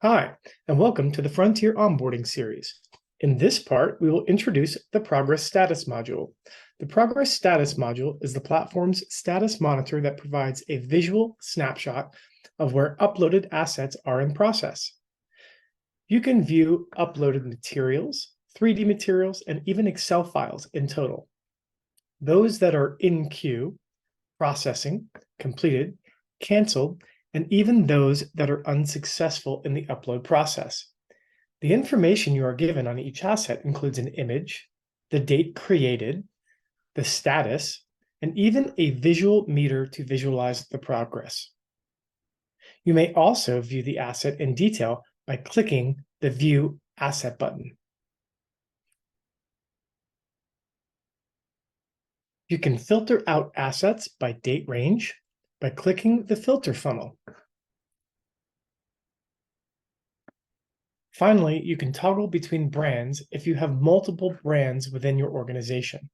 Hi, and welcome to the Frontier onboarding series. In this part, we will introduce the Progress Status module. The Progress Status module is the platform's status monitor that provides a visual snapshot of where uploaded assets are in process. You can view uploaded materials, 3D materials, and even Excel files in total. Those that are in queue, processing, completed, canceled, and even those that are unsuccessful in the upload process. The information you are given on each asset includes an image, the date created, the status, and even a visual meter to visualize the progress. You may also view the asset in detail by clicking the View Asset button. You can filter out assets by date range by clicking the filter funnel. Finally, you can toggle between brands if you have multiple brands within your organization.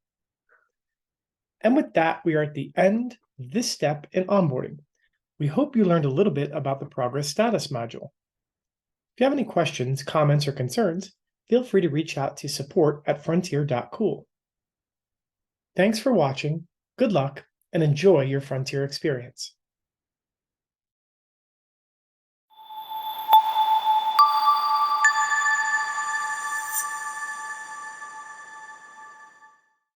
And with that, we are at the end of this step in onboarding. We hope you learned a little bit about the Progress Status module. If you have any questions, comments, or concerns, feel free to reach out to support@Frontier.cool. Thanks for watching, good luck, and enjoy your Frontier experience.